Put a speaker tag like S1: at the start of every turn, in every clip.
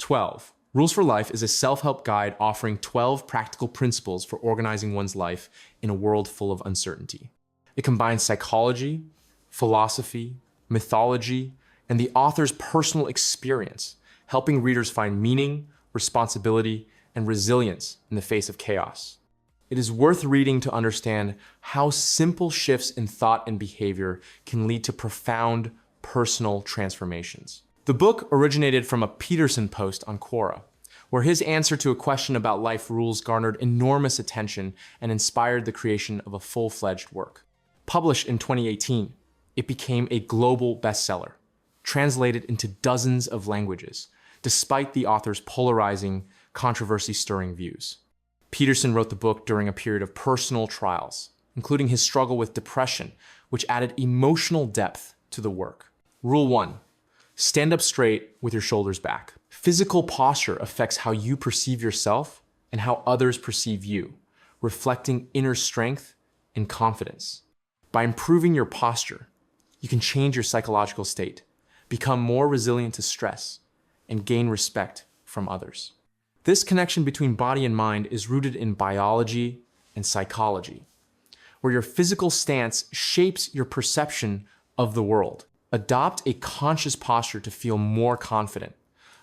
S1: 12. Rules for Life is a self-help guide offering 12 practical principles for organizing one's life in a world full of uncertainty. It combines psychology, philosophy, mythology, and the author's personal experience, helping readers find meaning, responsibility, and resilience in the face of chaos. It is worth reading to understand how simple shifts in thought and behavior can lead to profound personal transformations. The book originated from a Peterson post on Quora, where his answer to a question about life rules garnered enormous attention and inspired the creation of a full-fledged work. Published in 2018, it became a global bestseller, translated into dozens of languages, despite the author's polarizing, controversy-stirring views. Peterson wrote the book during a period of personal trials, including his struggle with depression, which added emotional depth to the work. Rule 1. Stand up straight with your shoulders back. Physical posture affects how you perceive yourself and how others perceive you, reflecting inner strength and confidence. By improving your posture, you can change your psychological state, become more resilient to stress, and gain respect from others. This connection between body and mind is rooted in biology and psychology, where your physical stance shapes your perception of the world. Adopt a conscious posture to feel more confident.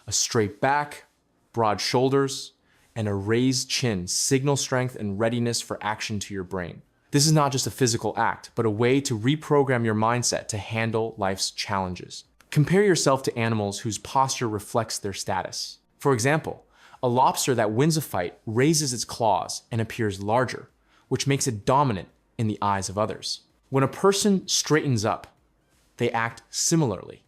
S1: A straight back, broad shoulders, and a raised chin signal strength and readiness for action to your brain. This is not just a physical act, but a way to reprogram your mindset to handle life's challenges. Compare yourself to animals whose posture reflects their status. For example, a lobster that wins a fight raises its claws and appears larger, which makes it dominant in the eyes of others. When a person straightens up, they act similarly,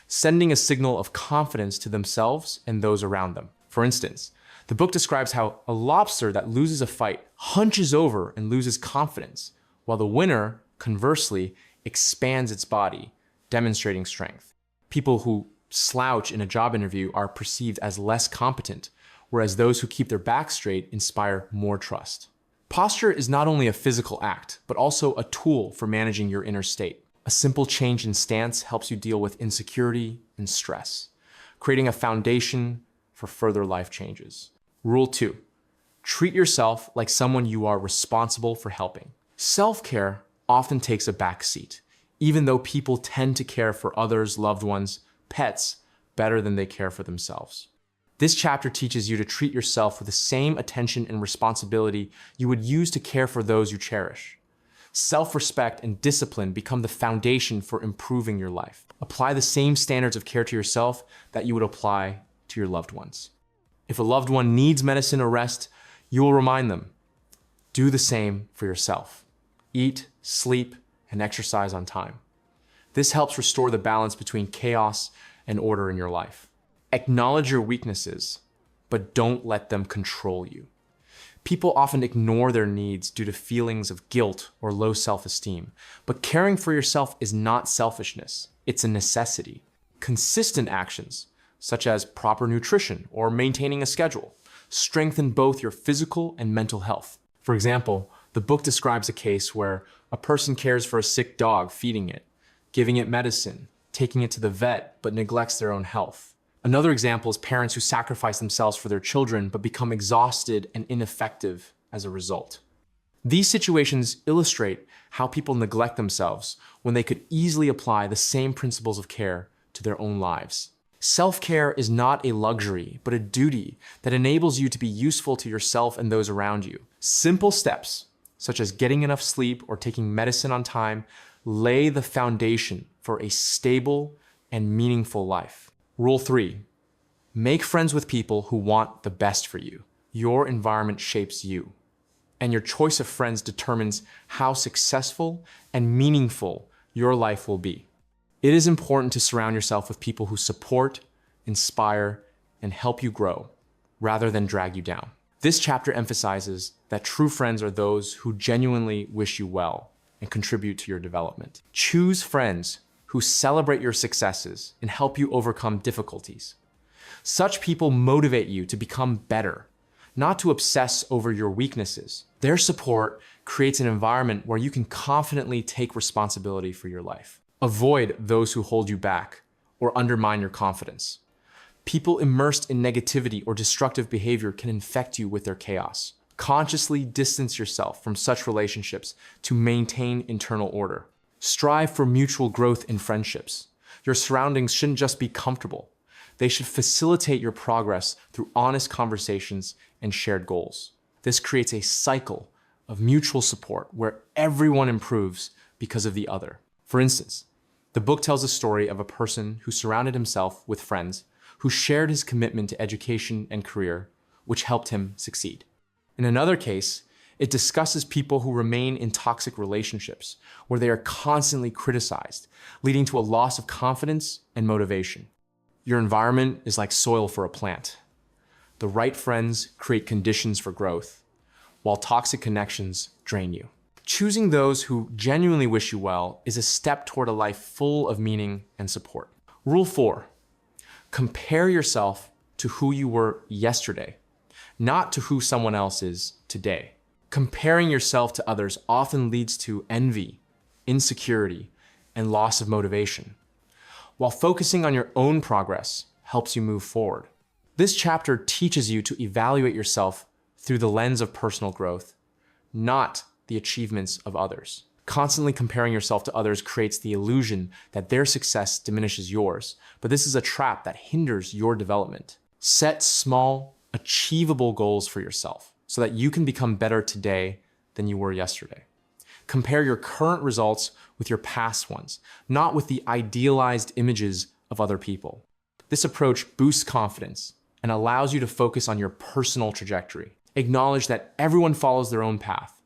S1: sending a signal of confidence to themselves and those around them. For instance, the book describes how a lobster that loses a fight hunches over and loses confidence, while the winner, conversely, expands its body, demonstrating strength. People who slouch in a job interview are perceived as less competent, whereas those who keep their back straight inspire more trust. Posture is not only a physical act, but also a tool for managing your inner state. A simple change in stance helps you deal with insecurity and stress, creating a foundation for further life changes. Rule 2. Treat yourself like someone you are responsible for helping. Self-care often takes a back seat, even though people tend to care for others, loved ones, pets, better than they care for themselves. This chapter teaches you to treat yourself with the same attention and responsibility you would use to care for those you cherish. Self-respect and discipline become the foundation for improving your life. Apply the same standards of care to yourself that you would apply to your loved ones. If a loved one needs medicine or rest, you will remind them. Do the same for yourself. Eat, sleep, and exercise on time. This helps restore the balance between chaos and order in your life. Acknowledge your weaknesses, but don't let them control you. People often ignore their needs due to feelings of guilt or low self-esteem, but caring for yourself is not selfishness, it's a necessity. Consistent actions, such as proper nutrition or maintaining a schedule, strengthen both your physical and mental health. For example, the book describes a case where a person cares for a sick dog, feeding it, giving it medicine, taking it to the vet, but neglects their own health. Another example is parents who sacrifice themselves for their children but become exhausted and ineffective as a result. These situations illustrate how people neglect themselves when they could easily apply the same principles of care to their own lives. Self-care is not a luxury, but a duty that enables you to be useful to yourself and those around you. Simple steps, such as getting enough sleep or taking medicine on time, lay the foundation for a stable and meaningful life. Rule 3. Make friends with people who want the best for you. Your environment shapes you, and your choice of friends determines how successful and meaningful your life will be. It is important to surround yourself with people who support, inspire, and help you grow, rather than drag you down. This chapter emphasizes that true friends are those who genuinely wish you well and contribute to your development. Choose friends who celebrate your successes and help you overcome difficulties. Such people motivate you to become better, not to obsess over your weaknesses. Their support creates an environment where you can confidently take responsibility for your life. Avoid those who hold you back or undermine your confidence. People immersed in negativity or destructive behavior can infect you with their chaos. Consciously distance yourself from such relationships to maintain internal order. Strive for mutual growth in friendships. Your surroundings shouldn't just be comfortable. They should facilitate your progress through honest conversations and shared goals. This creates a cycle of mutual support where everyone improves because of the other. For instance, the book tells a story of a person who surrounded himself with friends who shared his commitment to education and career, which helped him succeed. In another case, it discusses people who remain in toxic relationships where they are constantly criticized, leading to a loss of confidence and motivation. Your environment is like soil for a plant. The right friends create conditions for growth, while toxic connections drain you. Choosing those who genuinely wish you well is a step toward a life full of meaning and support. Rule 4, compare yourself to who you were yesterday, not to who someone else is today. Comparing yourself to others often leads to envy, insecurity, and loss of motivation, while focusing on your own progress helps you move forward. This chapter teaches you to evaluate yourself through the lens of personal growth, not the achievements of others. Constantly comparing yourself to others creates the illusion that their success diminishes yours, but this is a trap that hinders your development. Set small, achievable goals for yourself so that you can become better today than you were yesterday. Compare your current results with your past ones, not with the idealized images of other people. This approach boosts confidence and allows you to focus on your personal trajectory. Acknowledge that everyone follows their own path,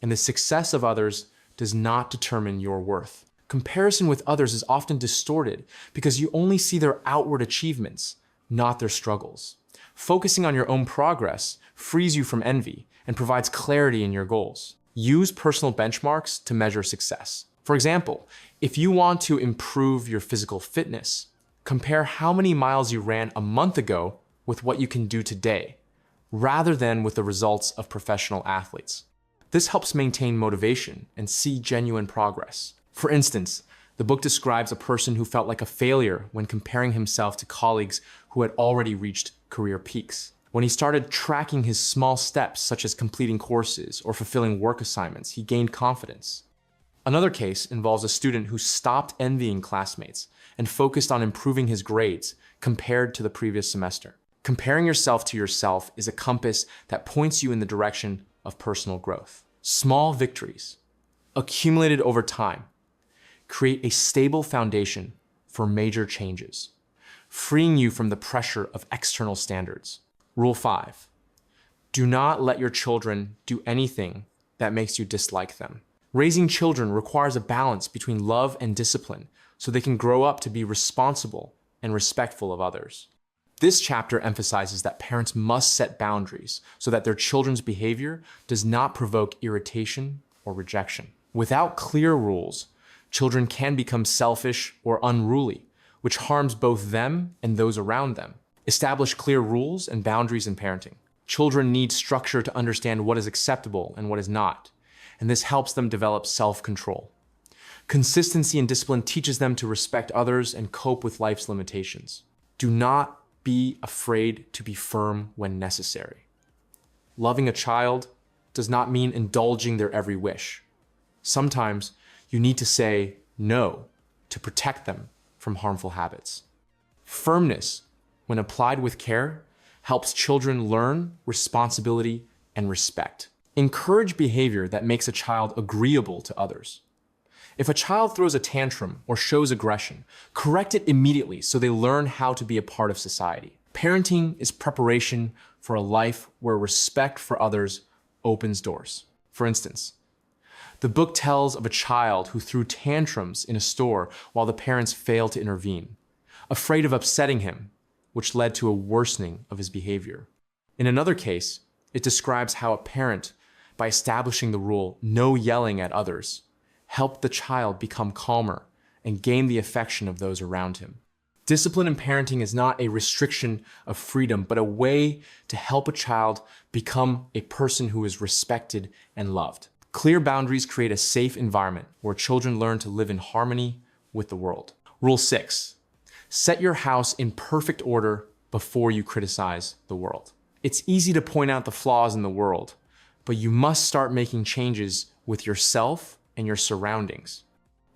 S1: and the success of others does not determine your worth. Comparison with others is often distorted because you only see their outward achievements, not their struggles. Focusing on your own progress frees you from envy and provides clarity in your goals. Use personal benchmarks to measure success. For example, if you want to improve your physical fitness, compare how many miles you ran a month ago with what you can do today, rather than with the results of professional athletes. This helps maintain motivation and see genuine progress. For instance, the book describes a person who felt like a failure when comparing himself to colleagues who had already reached career peaks. When he started tracking his small steps, such as completing courses or fulfilling work assignments, he gained confidence. Another case involves a student who stopped envying classmates and focused on improving his grades compared to the previous semester. Comparing yourself to yourself is a compass that points you in the direction of personal growth. Small victories, accumulated over time, create a stable foundation for major changes, freeing you from the pressure of external standards. Rule 5, do not let your children do anything that makes you dislike them. Raising children requires a balance between love and discipline so they can grow up to be responsible and respectful of others. This chapter emphasizes that parents must set boundaries so that their children's behavior does not provoke irritation or rejection. Without clear rules, children can become selfish or unruly, which harms both them and those around them. Establish clear rules and boundaries in parenting. Children need structure to understand what is acceptable and what is not, and this helps them develop self-control. Consistency and discipline teaches them to respect others and cope with life's limitations. Do not be afraid to be firm when necessary. Loving a child does not mean indulging their every wish. Sometimes you need to say no to protect them from harmful habits. Firmness, when applied with care, helps children learn responsibility and respect. Encourage behavior that makes a child agreeable to others. If a child throws a tantrum or shows aggression, correct it immediately so they learn how to be a part of society. Parenting is preparation for a life where respect for others opens doors. For instance, the book tells of a child who threw tantrums in a store while the parents failed to intervene, afraid of upsetting him, which led to a worsening of his behavior. In another case, it describes how a parent, by establishing the rule, no yelling at others, helped the child become calmer and gain the affection of those around him. Discipline in parenting is not a restriction of freedom, but a way to help a child become a person who is respected and loved. Clear boundaries create a safe environment where children learn to live in harmony with the world. Rule 6, set your house in perfect order before you criticize the world. It's easy to point out the flaws in the world, but you must start making changes with yourself and your surroundings.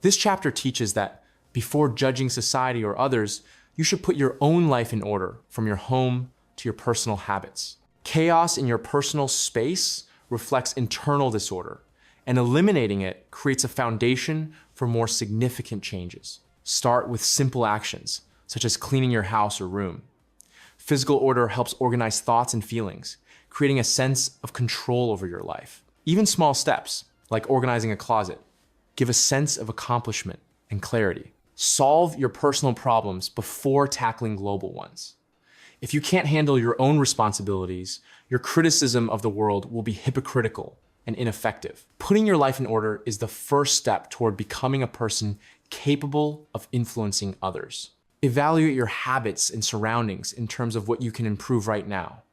S1: This chapter teaches that before judging society or others, you should put your own life in order, from your home to your personal habits. Chaos in your personal space reflects internal disorder, and eliminating it creates a foundation for more significant changes. Start with simple actions, such as cleaning your house or room. Physical order helps organize thoughts and feelings, creating a sense of control over your life. Even small steps, like organizing a closet, give a sense of accomplishment and clarity. Solve your personal problems before tackling global ones. If you can't handle your own responsibilities, your criticism of the world will be hypocritical and ineffective. Putting your life in order is the first step toward becoming a person capable of influencing others. Evaluate your habits and surroundings in terms of what you can improve right now.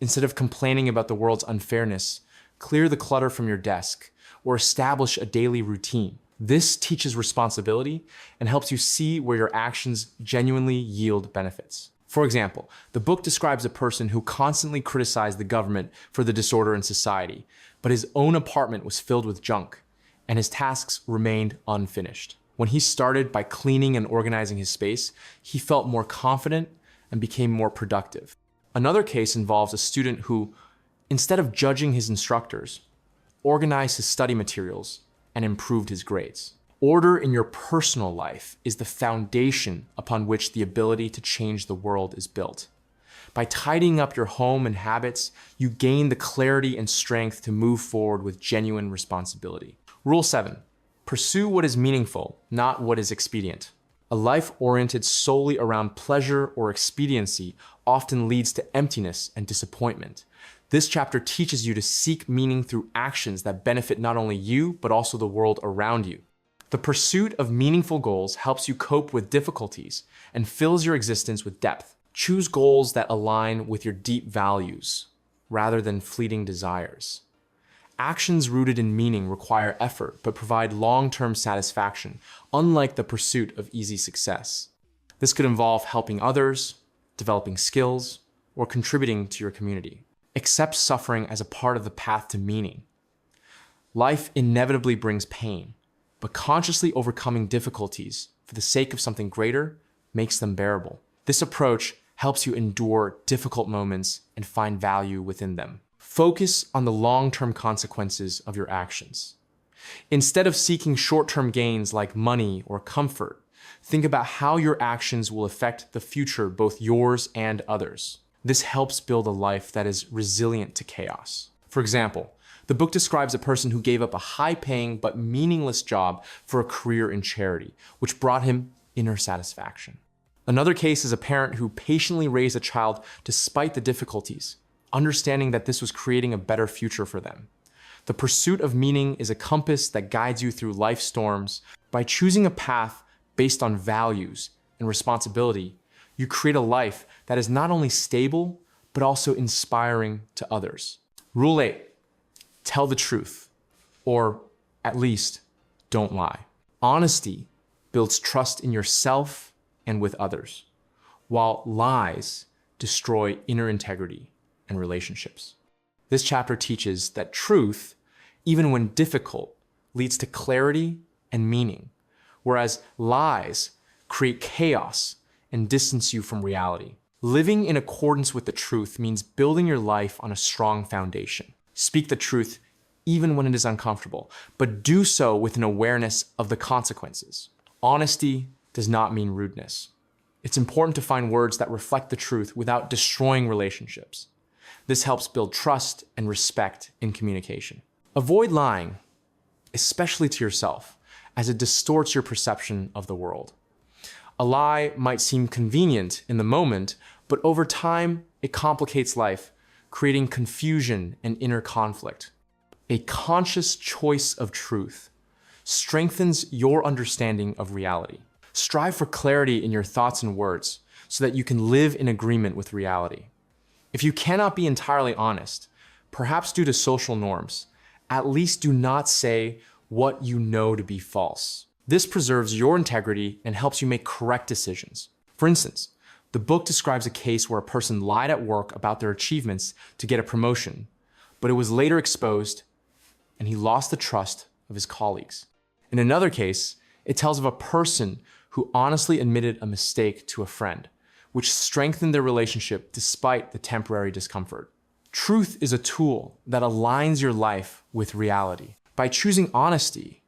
S1: Instead of complaining about the world's unfairness, clear the clutter from your desk or establish a daily routine. This teaches responsibility and helps you see where your actions genuinely yield benefits. For example, the book describes a person who constantly criticized the government for the disorder in society, but his own apartment was filled with junk, and his tasks remained unfinished. When he started by cleaning and organizing his space, he felt more confident and became more productive. Another case involves a student who, instead of judging his instructors, organized his study materials and improved his grades. Order in your personal life is the foundation upon which the ability to change the world is built. By tidying up your home and habits, you gain the clarity and strength to move forward with genuine responsibility. Rule 7. Pursue what is meaningful, not what is expedient. A life oriented solely around pleasure or expediency often leads to emptiness and disappointment. This chapter teaches you to seek meaning through actions that benefit not only you, but also the world around you. The pursuit of meaningful goals helps you cope with difficulties and fills your existence with depth. Choose goals that align with your deep values rather than fleeting desires. Actions rooted in meaning require effort but provide long-term satisfaction, unlike the pursuit of easy success. This could involve helping others, developing skills, or contributing to your community. Accept suffering as a part of the path to meaning. Life inevitably brings pain, but consciously overcoming difficulties for the sake of something greater makes them bearable. This approach helps you endure difficult moments and find value within them. Focus on the long-term consequences of your actions. Instead of seeking short-term gains like money or comfort, think about how your actions will affect the future, both yours and others. This helps build a life that is resilient to chaos. For example, the book describes a person who gave up a high-paying but meaningless job for a career in charity, which brought him inner satisfaction. Another case is a parent who patiently raised a child despite the difficulties, understanding that this was creating a better future for them. The pursuit of meaning is a compass that guides you through life's storms. By choosing a path based on values and responsibility, you create a life that is not only stable, but also inspiring to others. Rule 8, tell the truth, or at least don't lie. Honesty builds trust in yourself and with others, while lies destroy inner integrity and relationships. This chapter teaches that truth, even when difficult, leads to clarity and meaning, whereas lies create chaos and distance you from reality. Living in accordance with the truth means building your life on a strong foundation. Speak the truth even when it is uncomfortable, but do so with an awareness of the consequences. Honesty does not mean rudeness. It's important to find words that reflect the truth without destroying relationships. This helps build trust and respect in communication. Avoid lying, especially to yourself, as it distorts your perception of the world. A lie might seem convenient in the moment, but over time, it complicates life, creating confusion and inner conflict. A conscious choice of truth strengthens your understanding of reality. Strive for clarity in your thoughts and words so that you can live in agreement with reality. If you cannot be entirely honest, perhaps due to social norms, at least do not say what you know to be false. This preserves your integrity and helps you make correct decisions. For instance, The book describes a case where a person lied at work about their achievements to get a promotion, but it was later exposed and he lost the trust of his colleagues. In another case, it tells of a person who honestly admitted a mistake to a friend, which strengthened their relationship despite the temporary discomfort. Truth is a tool that aligns your life with reality. By choosing honesty,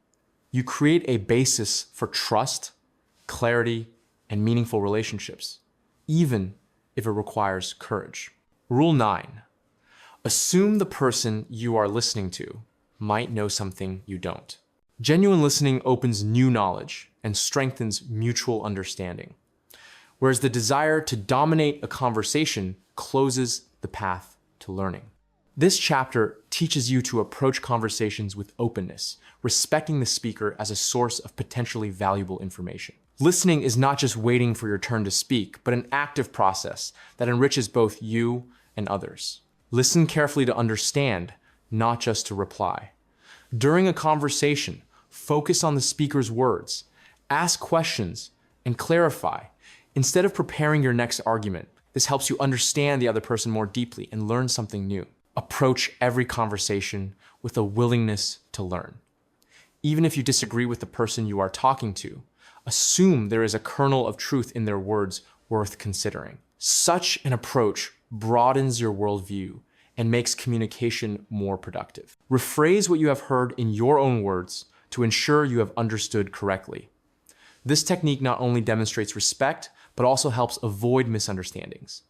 S1: you create a basis for trust, clarity, and meaningful relationships, even if it requires courage. Rule 9. Assume the person you are listening to might know something you don't. Genuine listening opens new knowledge and strengthens mutual understanding, whereas the desire to dominate a conversation closes the path to learning. This chapter teaches you to approach conversations with openness, respecting the speaker as a source of potentially valuable information. Listening is not just waiting for your turn to speak, but an active process that enriches both you and others. Listen carefully to understand, not just to reply. During a conversation, focus on the speaker's words, ask questions, and clarify. Instead of preparing your next argument, this helps you understand the other person more deeply and learn something new. Approach every conversation with a willingness to learn. Even if you disagree with the person you are talking to, assume there is a kernel of truth in their words worth considering. Such an approach broadens your worldview and makes communication more productive. Rephrase what you have heard in your own words to ensure you have understood correctly. This technique not only demonstrates respect, but also helps avoid misunderstandings.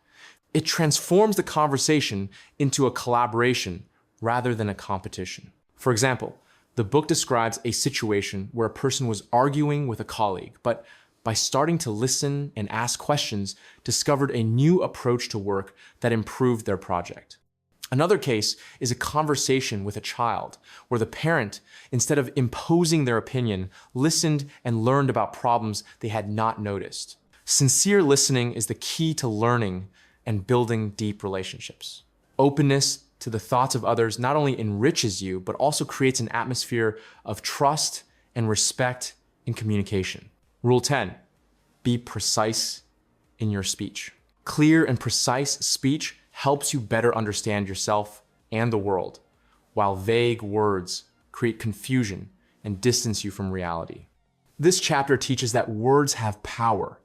S1: It transforms the conversation into a collaboration rather than a competition. For example, the book describes a situation where a person was arguing with a colleague, but by starting to listen and ask questions, discovered a new approach to work that improved their project. Another case is a conversation with a child, where the parent, instead of imposing their opinion, listened and learned about problems they had not noticed. Sincere listening is the key to learning and building deep relationships. Openness to the thoughts of others not only enriches you, but also creates an atmosphere of trust and respect in communication. Rule 10, be precise in your speech. Clear and precise speech helps you better understand yourself and the world, while vague words create confusion and distance you from reality. This chapter teaches that words have power.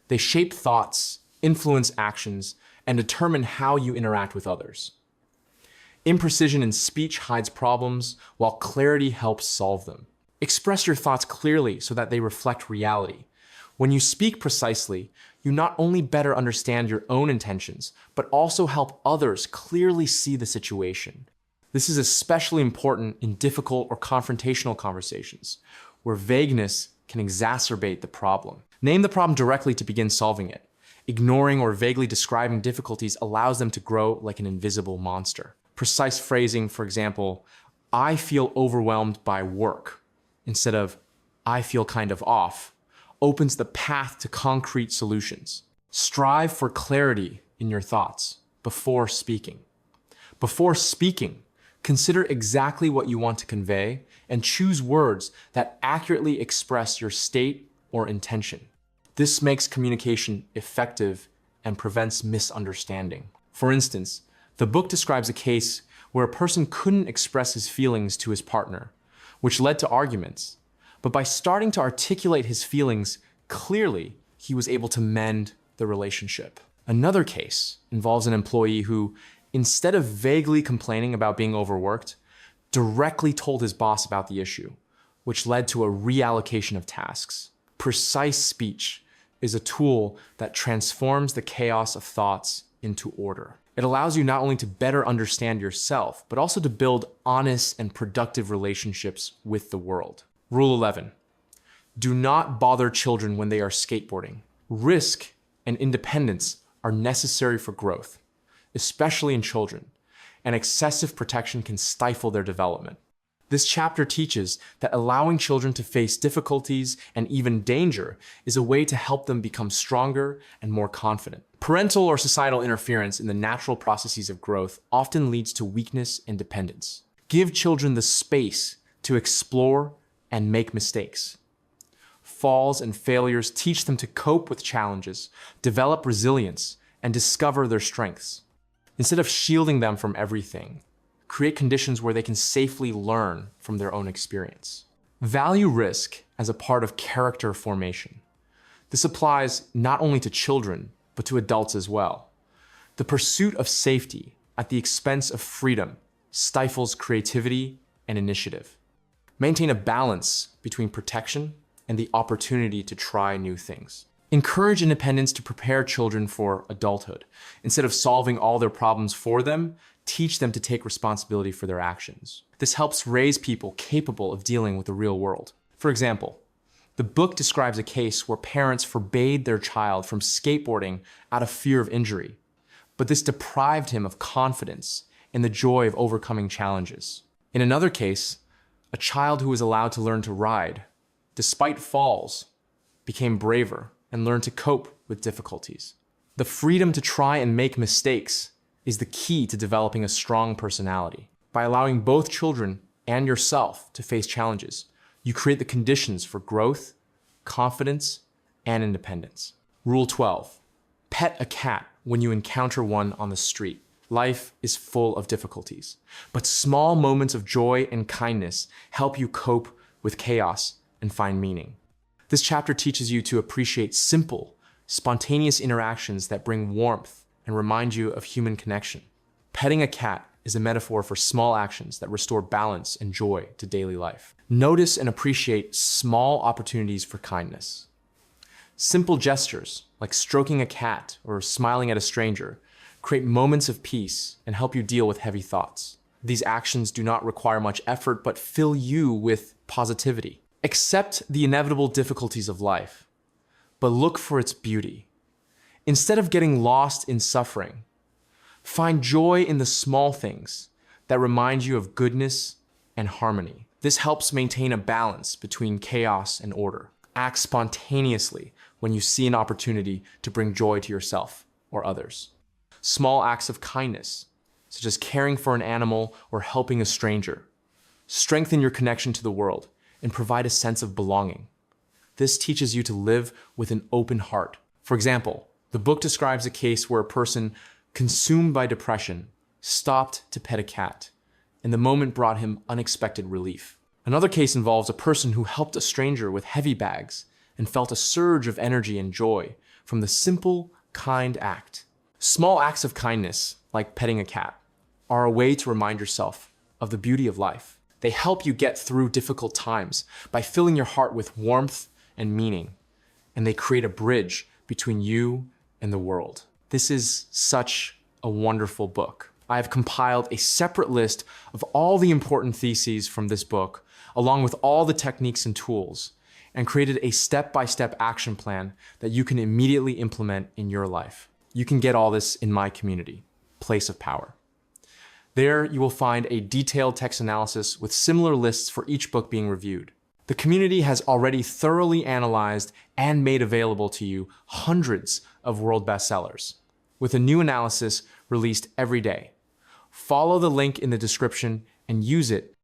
S1: They shape thoughts, influence actions, and determine how you interact with others. Imprecision in speech hides problems, while clarity helps solve them. Express your thoughts clearly so that they reflect reality. When you speak precisely, you not only better understand your own intentions, but also help others clearly see the situation. This is especially important in difficult or confrontational conversations, where vagueness can exacerbate the problem. Name the problem directly to begin solving it. Ignoring or vaguely describing difficulties allows them to grow like an invisible monster. Precise phrasing, for example, I feel overwhelmed by work, instead of I feel kind of off, opens the path to concrete solutions. Strive for clarity in your thoughts before speaking. Before speaking, consider exactly what you want to convey and choose words that accurately express your state or intention. This makes communication effective and prevents misunderstanding. For instance, the book describes a case where a person couldn't express his feelings to his partner, which led to arguments. But by starting to articulate his feelings clearly, he was able to mend the relationship. Another case involves an employee who, instead of vaguely complaining about being overworked, directly told his boss about the issue, which led to a reallocation of tasks. Precise speech is a tool that transforms the chaos of thoughts into order. It allows you not only to better understand yourself, but also to build honest and productive relationships with the world. Rule 11, do not bother children when they are skateboarding. Risk and independence are necessary for growth, especially in children, and excessive protection can stifle their development. This chapter teaches that allowing children to face difficulties and even danger is a way to help them become stronger and more confident. Parental or societal interference in the natural processes of growth often leads to weakness and dependence. Give children the space to explore and make mistakes. falls, and failures teach them to cope with challenges, develop resilience, and discover their strengths. Instead of shielding them from everything, create conditions where they can safely learn from their own experience. Value risk as a part of character formation. This applies not only to children, but to adults as well. The pursuit of safety at the expense of freedom stifles creativity and initiative. Maintain a balance between protection and the opportunity to try new things. Encourage independence to prepare children for adulthood. Instead of solving all their problems for them, teach them to take responsibility for their actions. This helps raise people capable of dealing with the real world. For example, the book describes a case where parents forbade their child from skateboarding out of fear of injury, but this deprived him of confidence and the joy of overcoming challenges. In another case, a child who was allowed to learn to ride, despite falls, became braver and learned to cope with difficulties. The freedom to try and make mistakes is the key to developing a strong personality. By allowing both children and yourself to face challenges, you create the conditions for growth, confidence, and independence. Rule 12. Pet a cat when you encounter one on the street. Life is full of difficulties, but small moments of joy and kindness help you cope with chaos and find meaning. This chapter teaches you to appreciate simple, spontaneous interactions that bring warmth and remind you of human connection. Petting a cat is a metaphor for small actions that restore balance and joy to daily life. Notice and appreciate small opportunities for kindness. Simple gestures, like stroking a cat or smiling at a stranger, create moments of peace and help you deal with heavy thoughts. These actions do not require much effort, but fill you with positivity. Accept the inevitable difficulties of life, but look for its beauty. Instead of getting lost in suffering, find joy in the small things that remind you of goodness and harmony. This helps maintain a balance between chaos and order. Act spontaneously when you see an opportunity to bring joy to yourself or others. Small acts of kindness, such as caring for an animal or helping a stranger, strengthen your connection to the world and provide a sense of belonging. This teaches you to live with an open heart. For example, the book describes a case where a person consumed by depression stopped to pet a cat, and the moment brought him unexpected relief. Another case involves a person who helped a stranger with heavy bags and felt a surge of energy and joy from the simple, kind act. Small acts of kindness, like petting a cat, are a way to remind yourself of the beauty of life. They help you get through difficult times by filling your heart with warmth and meaning, and they create a bridge between you and the world. This is such a wonderful book. I have compiled a separate list of all the important theses from this book, along with all the techniques and tools, and created a step-by-step action plan that you can immediately implement in your life. You can get all this in my community, Place of Power. There, you will find a detailed text analysis with similar lists for each book being reviewed. The community has already thoroughly analyzed and made available to you hundreds of world bestsellers, with a new analysis released every day. Follow the link in the description and use it